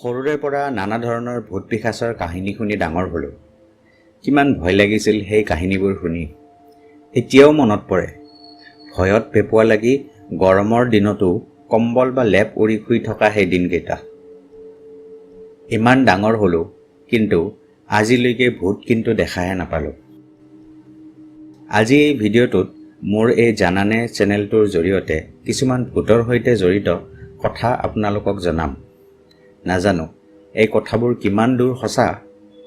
সৰুৰে পৰা নানা ধৰণৰ ভূত পিশাচৰ কাহিনী শুনি ডাঙৰ হ'লোঁ। কিমান ভয় লাগিছিল সেই কাহিনীবোৰ শুনি। এতিয়াও মনত পৰে। ভয়ত পেঁপুৱা লাগি গৰমৰ দিনতো কম্বল বা লেপ উৰি শুই থকা সেই দিনকেইটা। ইমান ডাঙৰ হ'লোঁ, কিন্তু আজিলৈকে ভূত কিন্তু দেখাহে নাপালোঁ। আজি এই ভিডিঅ'টোত মোৰ এই জানানে চেনেলটোৰ জৰিয়তে কিছুমান ভূতৰ সৈতে জড়িত কথা আপোনালোকক জনাম। নাজানো এই কথাবোৰ কিমান দূৰ সঁচা,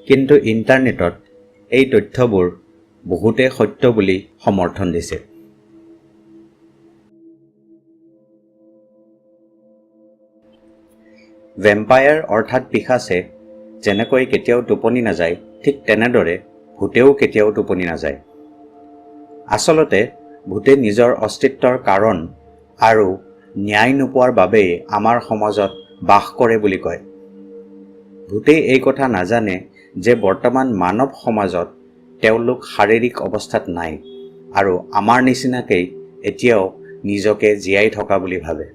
কিন্তু ইণ্টাৰনেটত এই তথ্যবোৰ বহুতে সত্য বুলি সমৰ্থন দিছে। ভেম্পায়াৰ অৰ্থাৎ পিশাচে যেনেকৈ কেতিয়াও টোপনি নাযায়, ঠিক তেনেদৰে ভূতেও কেতিয়াও টোপনি নাযায়। আচলতে ভূতে নিজৰ অস্তিত্বৰ কাৰণ আৰু ন্যায় নোপোৱাৰ বাবেই আমাৰ সমাজত বাস কৰে বুলি কয়। ভূতে এই কথা নাজানে যে বৰ্তমান মানৱ সমাজত তেওঁলোক শাৰীৰিক অৱস্থাত নাই আৰু আমাৰ নিচিনাকেই এতিয়াও নিজকে জীয়াই থকা বুলি ভাবে।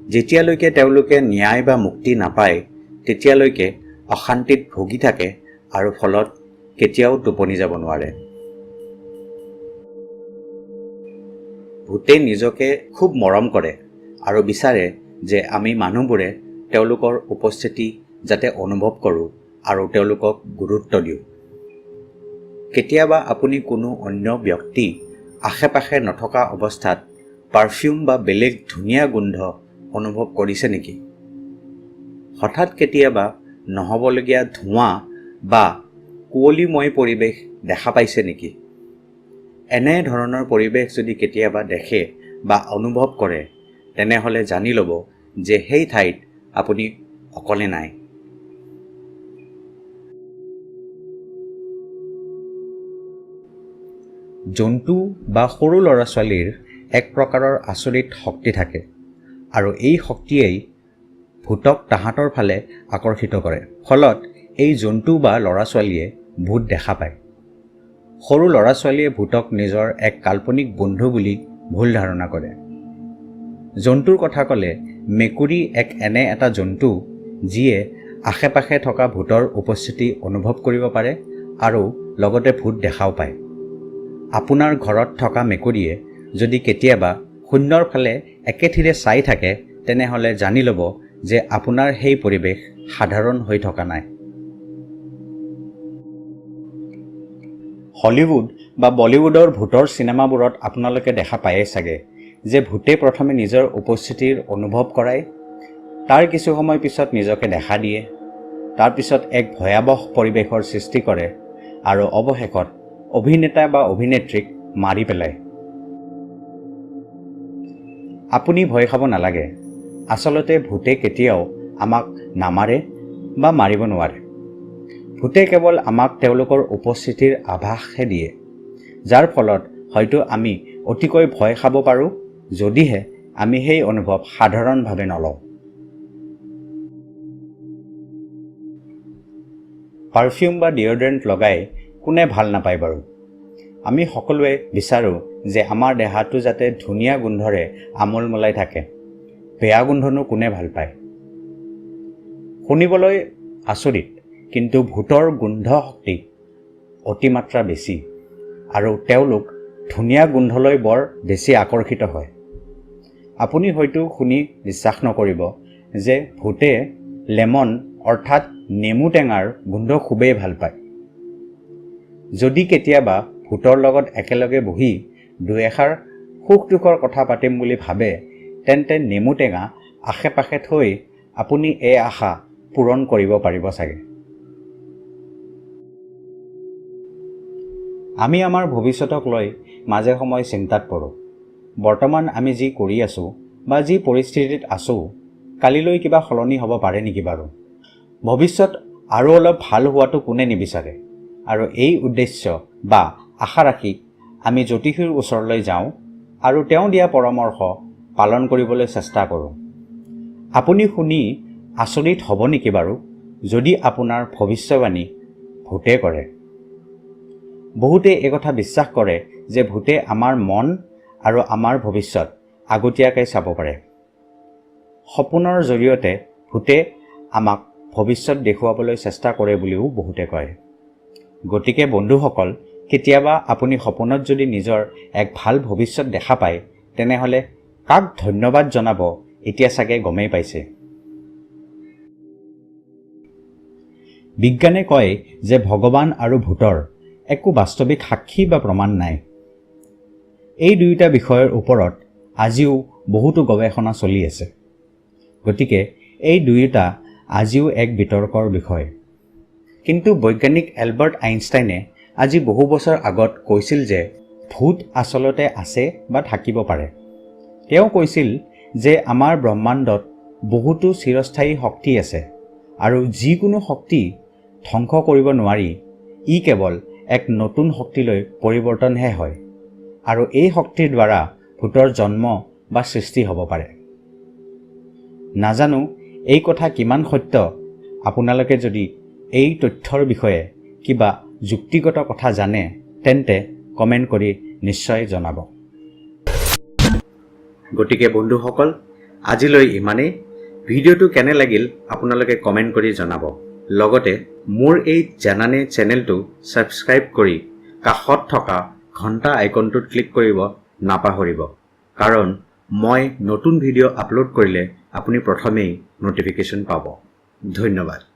যেতিয়ালৈকে তেওঁলোকে ন্যায় বা মুক্তি নাপায়, তেতিয়ালৈকে অশান্তিত ভুগি থাকে আৰু ফলত কেতিয়াও টোপনি যাব নোৱাৰে। ভূতে নিজকে খুব মৰম কৰে আৰু বিচাৰে যে আমি মানুহবোৰে তেওঁলোকৰ উপস্থিতি যাতে অনুভৱ কৰোঁ আৰু তেওঁলোকক গুৰুত্ব দিওঁ। কেতিয়াবা আপুনি কোনো অন্য ব্যক্তি আশে-পাশে নথকা অৱস্থাত পাৰফিউম বা বেলেগ ধুনীয়া গোন্ধ অনুভৱ কৰিছে নেকি? হঠাৎ কেতিয়াবা নহ'বলগীয়া ধোঁৱা বা কুঁৱলীময় পৰিৱেশ দেখা পাইছে নেকি? এনে ধৰণৰ পৰিৱেশ যদি কেতিয়াবা দেখে বা অনুভৱ কৰে, তেনেহ'লে জানি ল'ব যে সেই ঠাইত আপুনি অকলে নাই। জন্তু বা সৰু ল'ৰা-ছোৱালীৰ এক প্ৰকাৰৰ আচৰিত শক্তি থাকে আৰু এই শক্তিয়েই ভূতক তাহাঁতৰ ফালে আকৰ্ষিত কৰে। ফলত এই জন্তু বা ল'ৰা-ছোৱালীয়ে ভূত দেখা পায়। সৰু ল'ৰা-ছোৱালীয়ে ভূতক নিজৰ এক কাল্পনিক বন্ধু বুলি ভুল ধাৰণা কৰে। জন্তুৰ কথা ক'লে মেকুৰী এক এনে এটা জন্তু যিয়ে আশে-পাশে থকা ভূতৰ উপস্থিতি অনুভৱ কৰিব পাৰে আৰু লগতে ভূত দেখাও পায়। আপোনাৰ ঘৰত থকা মেকুৰীয়ে যদি কেতিয়াবা শূন্যৰ ফালে একেথিৰে চাই থাকে, তেনেহ'লে জানি ল'ব যে আপোনাৰ সেই পৰিৱেশ সাধাৰণ হৈ থকা নাই। হলিউড বা বলিউডৰ ভূতৰ চিনেমাবোৰত আপোনালোকে দেখা পায়েই চাগে যে ভূতে প্ৰথমে নিজৰ উপস্থিতিৰ অনুভৱ কৰায়, তাৰ কিছু সময় পিছত নিজকে দেখা দিয়ে, তাৰপিছত এক ভয়াৱহ পৰিৱেশৰ সৃষ্টি কৰে আৰু অৱশেষত অভিনেতা বা অভিনেত্ৰীক মাৰি পেলায়। আপুনি ভয় খাব নালাগে। আচলতে ভূতে কেতিয়াও আমাক নামাৰে বা মাৰিব নোৱাৰে। ভূতে কেৱল আমাক তেওঁলোকৰ উপস্থিতিৰ আভাসহে দিয়ে, যাৰ ফলত হয়তো আমি অতিকৈ ভয় খাব পাৰোঁ, যদিহে আমি সেই অনুভৱ সাধাৰণভাৱে নলওঁ। পাৰফিউম বা ডিঅ'ড্ৰেণ্ট লগাই কোনে ভাল নাপায় বাৰু? আমি সকলোৱে বিচাৰোঁ যে আমাৰ দেহাটো যাতে ধুনীয়া গোন্ধৰে আমোলমোলাই থাকে। বেয়া গোন্ধনো কোনে ভাল পায়? শুনিবলৈ আচৰিত, কিন্তু ভূতৰ গোন্ধ শক্তি অতিমাত্ৰা বেছি আৰু তেওঁলোক ধুনীয়া গোন্ধলৈ বৰ বেছি আকৰ্ষিত হয়। আপুনি হয়তো শুনি বিশ্বাস নকৰিব যে ভূতে লেমন অৰ্থাৎ নেমু টেঙাৰ গোন্ধ খুবেই ভাল পায়। যদি কেতিয়াবা ভূতৰ লগত একেলগে বহি দুই-এষাৰ সুখ-দুখৰ কথা পাতিম বুলি ভাবে, তেন্তে নেমু টেঙা আশে-পাশে থৈ আপুনি এই আশা পূৰণ কৰিব পাৰিব চাগে। আমি আমাৰ ভৱিষ্যতক লৈ মাজে সময়ে চিন্তাত পৰোঁ। বৰ্তমান আমি যি কৰি আছোঁ বা যি পৰিস্থিতিত আছোঁ, কালিলৈ কিবা সলনি হ'ব পাৰে নেকি বাৰু? ভৱিষ্যত আৰু অলপ ভাল হোৱাটো কোনে নিবিচাৰে? আৰু এই উদ্দেশ্য বা আশা ৰাখি আমি জ্যোতিষীৰ ওচৰলৈ যাওঁ আৰু তেওঁ দিয়া পৰামৰ্শ পালন কৰিবলৈ চেষ্টা কৰোঁ। আপুনি শুনি আচৰিত হ'ব নেকি বাৰু যদি আপোনাৰ ভৱিষ্যবাণী ভূতে কৰে? বহুতে একথা বিশ্বাস কৰে যে ভূতে আমাৰ মন আৰু আমাৰ ভৱিষ্যত আগতীয়াকৈ চাব পাৰে। সপোনৰ জৰিয়তে ভূতে আমাক ভৱিষ্যত দেখুৱাবলৈ চেষ্টা কৰে বুলিও বহুতে কয়। গতিকে বন্ধুসকল, কেতিয়াবা আপুনি সপোনত যদি নিজৰ এক ভাল ভৱিষ্যত দেখা পায়, তেনেহ'লে কাক ধন্যবাদ জনাব এতিয়া চাগে গমেই পাইছে। বিজ্ঞানে কয় যে ভগৱান আৰু ভূতৰ একো বাস্তৱিক সাক্ষী বা প্ৰমাণ নাই। এই দুয়োটা বিষয়ৰ ওপৰত আজিও বহুতো গৱেষণা চলি আছে। গতিকে এই দুয়োটা আজিও এক বিতৰ্কৰ বিষয়। কিন্তু বৈজ্ঞানিক এলবাৰ্ট আইনষ্টাইনে আজি বহু বছৰ আগত কৈছিল যে ভূত আচলতে আছে বা থাকিব পাৰে। তেওঁ কৈছিল যে আমাৰ ব্ৰহ্মাণ্ডত বহুতো চিৰস্থায়ী শক্তি আছে আৰু যিকোনো শক্তি ধ্বংস কৰিব নোৱাৰি, ই কেৱল এক নতুন শক্তিলৈ পৰিৱৰ্তনহে হয় আৰু এই শক্তিৰ দ্বাৰা ভূতৰ জন্ম বা সৃষ্টি হ'ব পাৰে। নাজানো এই কথা কিমান সত্য। আপোনালোকে যদি এই তথ্যৰ বিষয়ে কিবা যুক্তিগত কথা জানে তেন্তে কমেণ্ট কৰি নিশ্চয় জনাব। গতিকে বন্ধুসকল, আজিলৈ ইমানেই। ভিডিঅ'টো কেনে লাগিল আপোনালোকে কমেণ্ট কৰি জনাব। লগতে মোৰ এই জানানে চেনেলটো ছাবস্ক্ৰাইব কৰি কাষত থকা ঘণ্টা আইকনটোত ক্লিক কৰিব নাপাহৰিব, কাৰণ মই নতুন ভিডিঅ' আপলোড কৰিলে আপুনি প্ৰথমেই ন'টিফিকেশ্যন পাব। ধন্যবাদ।